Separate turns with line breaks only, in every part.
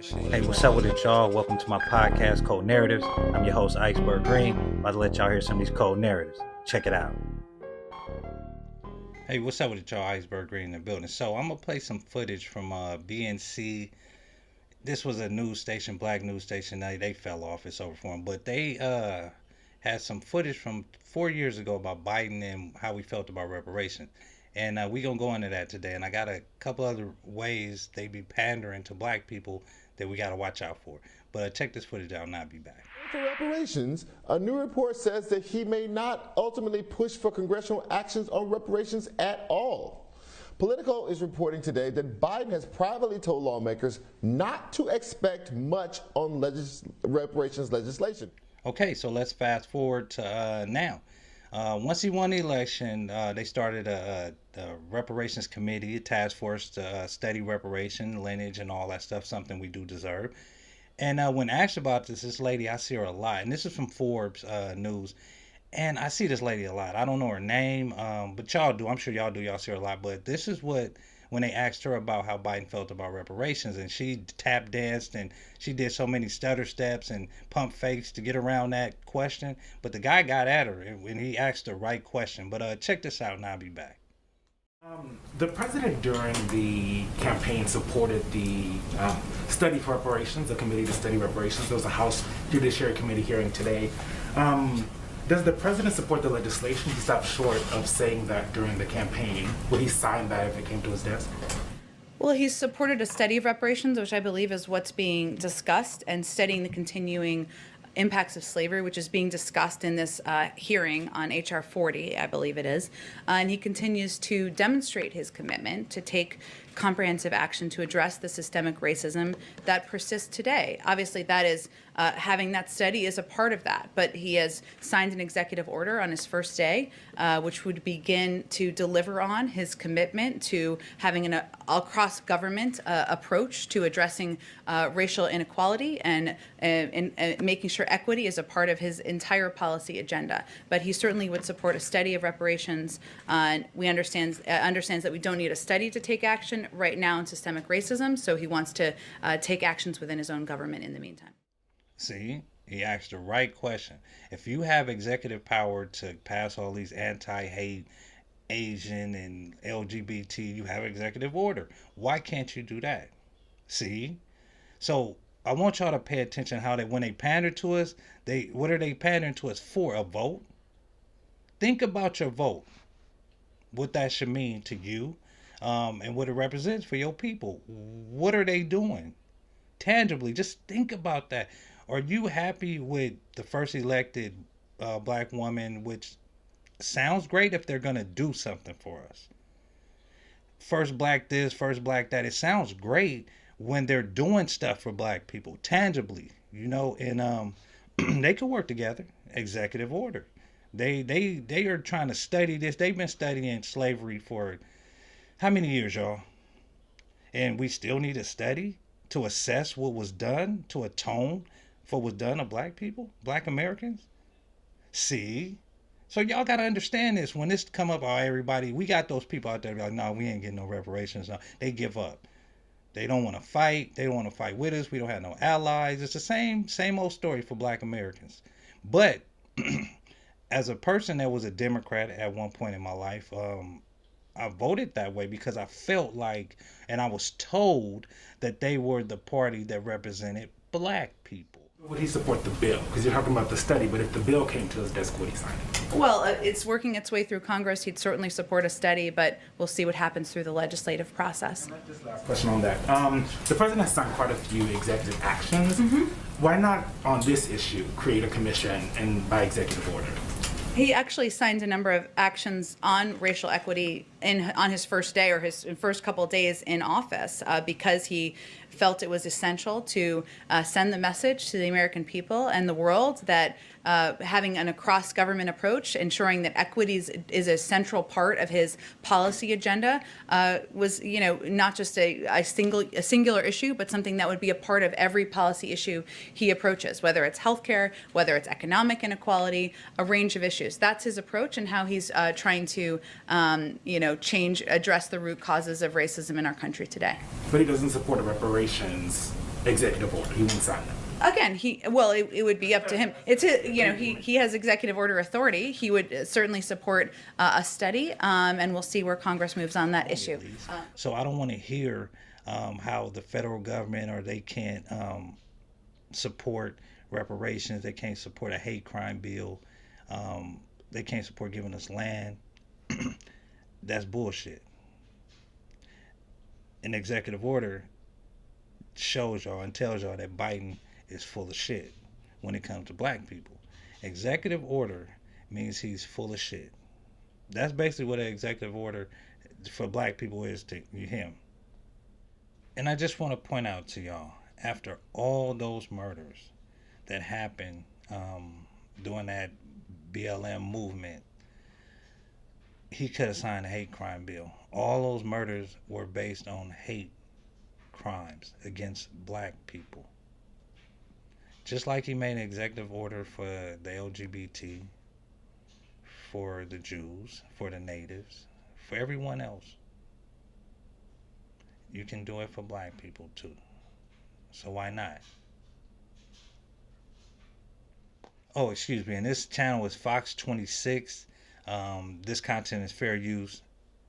Hey, what's up with it, y'all? Welcome to my podcast, Cold Narratives. I'm your host, Iceberg Green. About to let y'all hear some of these cold narratives. Check it out. Hey, what's up with it, y'all? Iceberg Green in the building. So I'm gonna play some footage from BNC. This was a news station, black news station. They fell off. It's over for them. But they had some footage from 4 years ago about Biden and how we felt about reparations. And we going to go into that today. And I got a couple other ways they be pandering to black people that we got to watch out for. But check this footage out and I'll be back.
For reparations, a new report says that he may not ultimately push for congressional actions on reparations at all. Politico is reporting today that Biden has privately told lawmakers not to expect much on reparations legislation.
Okay, so let's fast forward to now. Once he won the election, they started a reparations committee, a task force to study reparation, lineage, and all that stuff, something we do deserve. And when asked about this lady, I see her a lot. And this is from Forbes News. And I see this lady a lot. I don't know her name, but y'all do. I'm sure y'all do. Y'all see her a lot. But this is what, when they asked her about how Biden felt about reparations, and she tap danced and she did so many stutter steps and pump fakes to get around that question. But the guy got at her and he asked the right question. But check this out and I'll be back.
The president during the campaign supported the study for reparations, the committee to study reparations. There was a House Judiciary Committee hearing today. Does the president support the legislation? He stopped short of saying that during the campaign. Would he sign that if it came to his desk?
Well, he's supported a study of reparations, which I believe is what's being discussed, and studying the continuing impacts of slavery, which is being discussed in this hearing on H.R. 40, I believe it is. And he continues to demonstrate his commitment to take comprehensive action to address the systemic racism that persists today. Obviously, that is having that study is a part of that, but he has signed an executive order on his first day, which would begin to deliver on his commitment to having an across government approach to addressing racial inequality and making sure equity is a part of his entire policy agenda. But he certainly would support a study of reparations. We understands that we don't need a study to take action right now in systemic racism, so he wants to take actions within his own government in the meantime.
See, he asked the right question. If you have executive power to pass all these anti-hate, Asian and LGBT, you have executive order. Why can't you do that? See? So I want y'all to pay attention how when they pander to us, what are they pandering to us for? A vote? Think about your vote. What that should mean to you, and what it represents for your people. What are they doing? Tangibly, just think about that. Are you happy with the first elected black woman, which sounds great if they're going to do something for us? First black this, first black that. It sounds great when they're doing stuff for black people, tangibly, and they could work together. Executive order. They are trying to study this. They've been studying slavery for how many years, y'all? And we still need to study to assess what was done, to atone for what was done to black people, black Americans. See? So y'all got to understand this. When this come up, everybody, we got those people out there like, no, we ain't getting no reparations. No. They give up. They don't want to fight. They don't want to fight with us. We don't have no allies. It's the same old story for black Americans. But as a person that was a Democrat at one point in my life, I voted that way because I felt like, and I was told that they were the party that represented black people.
Would he support the bill? Because you're talking about the study, but if the bill came to his desk, would he sign it?
Well, it's working its way through Congress. He'd certainly support a study, but we'll see what happens through the legislative process.
Just last question on that. The president has signed quite a few executive actions. Why not on this issue create a commission and by executive order?
He actually signed a number of actions on racial equity on his first day or his first couple of days in office because he felt it was essential to send the message to the American people and the world that having an across-government approach, ensuring that equity is a central part of his policy agenda, was, not just a singular issue, but something that would be a part of every policy issue he approaches, whether it's healthcare, whether it's economic inequality, a range of issues. That's his approach and how he's trying to, address the root causes of racism in our country today.
But he doesn't support a reparations executive order. He won't sign them.
Again, it would be up to him. It's he has executive order authority. He would certainly support a study, and we'll see where Congress moves on that issue.
So I don't want to hear how the federal government or they can't support reparations. They can't support a hate crime bill. They can't support giving us land. That's bullshit. An executive order shows y'all and tells y'all that Biden is full of shit when it comes to black people. Executive order means he's full of shit. That's basically what an executive order for black people is to him. And I just want to point out to y'all, after all those murders that happened during that BLM movement, he could have signed a hate crime bill. All those murders were based on hate crimes against black people. Just like he made an executive order for the LGBT, for the Jews, for the natives, for everyone else. You can do it for black people too. So why not? Oh, excuse me. And this channel is Fox 26. This content is fair use.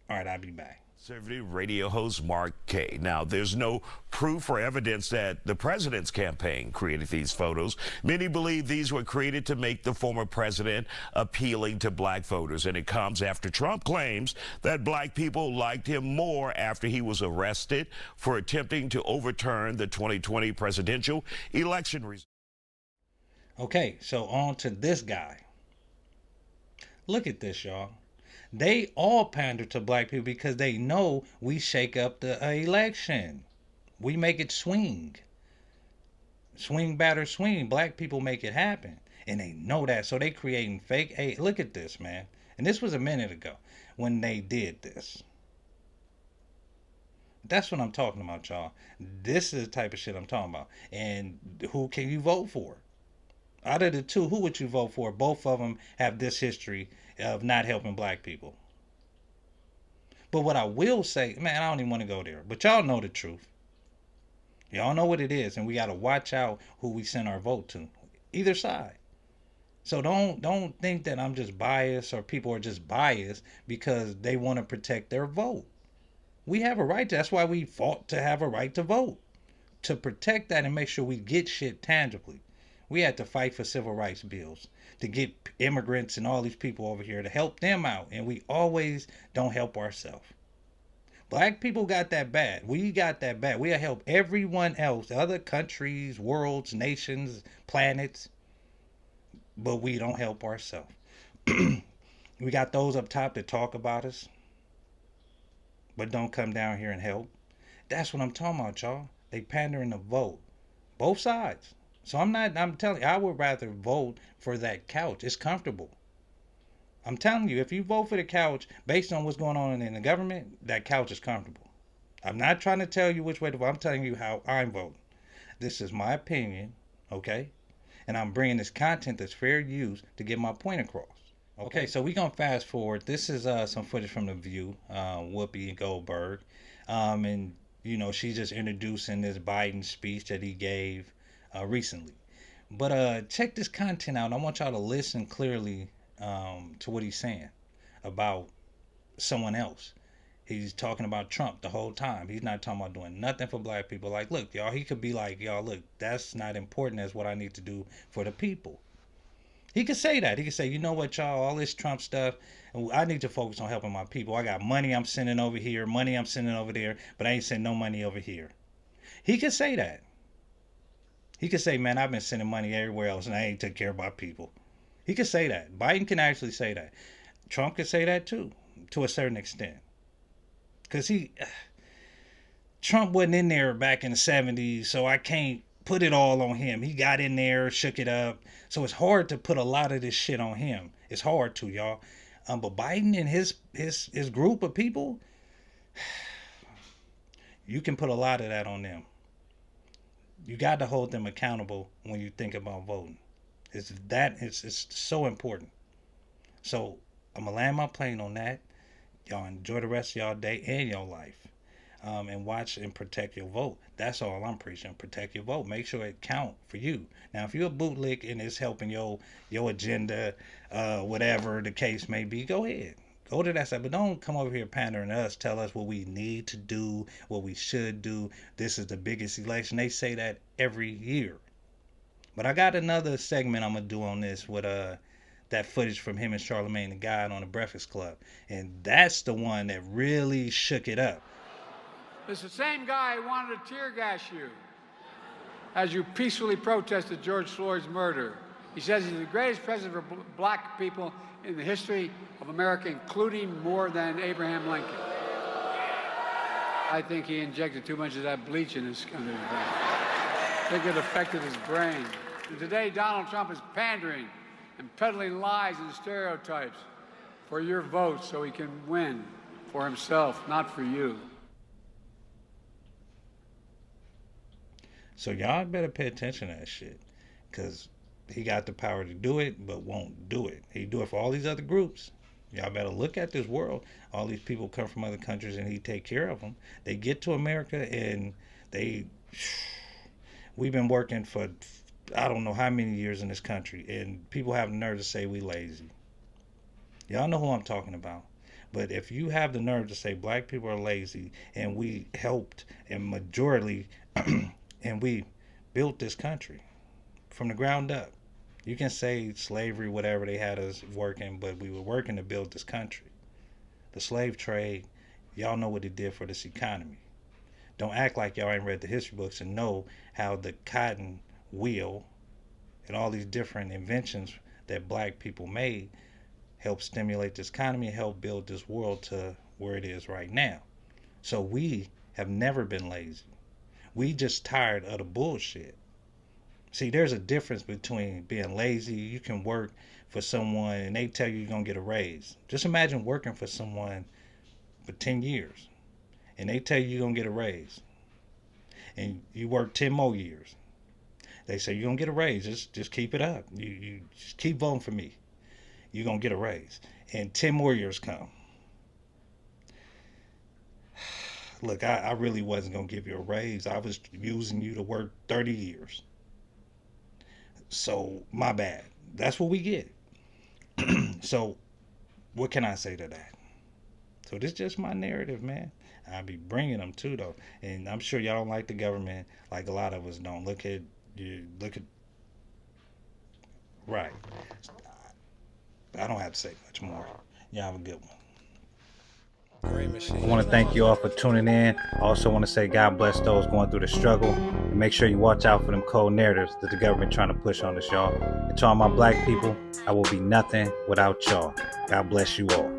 All right, I'll be back.
Conservative radio host Mark Kaye. Now, there's no proof or evidence that the president's campaign created these photos. Many believe these were created to make the former president appealing to black voters, and it comes after Trump claims that black people liked him more after he was arrested for attempting to overturn the 2020 presidential election results.
Okay, so on to this guy. Look at this, y'all. They all pander to black people because they know we shake up the election. We make it swing. Swing, batter, swing. Black people make it happen. And they know that. So they creating fake. Hey, look at this, man. And this was a minute ago when they did this. That's what I'm talking about, y'all. This is the type of shit I'm talking about. And who can you vote for? Out of the two, who would you vote for? Both of them have this history of not helping black people. But what I will say, man, I don't even want to go there. But y'all know the truth. Y'all know what it is, and we got to watch out who we send our vote to. Either side. So don't think that I'm just biased or people are just biased because they want to protect their vote. We have a right to, that's why we fought to have a right to vote. To protect that and make sure we get shit tangibly. We had to fight for civil rights bills to get immigrants and all these people over here to help them out. And we always don't help ourselves. Black people got that bad. We got that bad. We help everyone else, other countries, worlds, nations, planets. But we don't help ourselves. We got those up top that talk about us, but don't come down here and help. That's what I'm talking about, y'all. They pandering the vote. Both sides. So I'm telling you, I would rather vote for that couch. It's comfortable. I'm telling you, if you vote for the couch based on what's going on in the government, that couch is comfortable. I'm not trying to tell you which way to vote. I'm telling you how I'm voting. This is my opinion, okay? And I'm bringing this content that's fair use to get my point across. Okay, so we're going to fast forward. This is some footage from The View, Whoopi Goldberg. And, you know, she's just introducing this Biden speech that he gave recently. But check this content out. I want y'all to listen clearly to what he's saying about someone else. He's talking about Trump the whole time. He's not talking about doing nothing for black people. Like, look, y'all, he could be like, y'all, look, that's not important as what I need to do for the people. He could say that. He could say, you know what, y'all, all this Trump stuff, I need to focus on helping my people. I got money I'm sending over here, money I'm sending over there, but I ain't sending no money over here. He could say that. He could say, man, I've been sending money everywhere else and I ain't taking care of my people. He could say that. Biden can actually say that. Trump could say that too, to a certain extent. Because Trump wasn't in there back in the 70s, so I can't put it all on him. He got in there, shook it up. So it's hard to put a lot of this shit on him. It's hard to, y'all. But Biden and his group of people, you can put a lot of that on them. You got to hold them accountable when you think about voting. It's so important. So I'm gonna land my plane on that. Y'all enjoy the rest of y'all day and your life. and watch and protect your vote. That's all I'm preaching. Protect your vote. Make sure it count for you. Now, if you're a bootlick and it's helping your agenda, whatever the case may be, go ahead. Go to that side, but don't come over here pandering to us. Tell us what we need to do, what we should do. This is the biggest election. They say that every year. But I got another segment I'm gonna do on this with that footage from him and Charlamagne the God on the Breakfast Club, and that's the one that really shook it up.
It's the same guy who wanted to tear gas you as you peacefully protested George Floyd's murder. He says he's the greatest president for black people in the history of America, including more than Abraham Lincoln. I think he injected too much of that bleach in his under his brain. I think it affected his brain. And today, Donald Trump is pandering and peddling lies and stereotypes for your vote so he can win for himself, not for you.
So y'all better pay attention to that shit, because he got the power to do it, but won't do it. He do it for all these other groups. Y'all better look at this world. All these people come from other countries, and he take care of them. They get to America, and we've been working for I don't know how many years in this country, and people have the nerve to say we lazy. Y'all know who I'm talking about. But if you have the nerve to say black people are lazy, and we helped, and majority, and we built this country from the ground up. You can say slavery, whatever, they had us working, but we were working to build this country. The slave trade, y'all know what it did for this economy. Don't act like y'all ain't read the history books and know how the cotton wheel and all these different inventions that black people made helped stimulate this economy and help build this world to where it is right now. So we have never been lazy. We just tired of the bullshit. See, there's a difference between being lazy. You can work for someone and they tell you you're going to get a raise. Just imagine working for someone for 10 years and they tell you you're going to get a raise. And you work 10 more years. They say you're going to get a raise. Just keep it up. You just keep voting for me. You're going to get a raise. And 10 more years come. Look, I really wasn't going to give you a raise. I was using you to work 30 years. So, my bad. That's what we get. So, what can I say to that? So, this is just my narrative, man. I'll be bringing them too, though. And I'm sure y'all don't like the government like a lot of us don't. Look at. Right. I don't have to say much more. Y'all have a good one. I want to thank you all for tuning in. I also want to say God bless those going through the struggle. And make sure you watch out for them cold narratives that the government trying to push on us, y'all. And to all my black people, I will be nothing without y'all. God bless you all.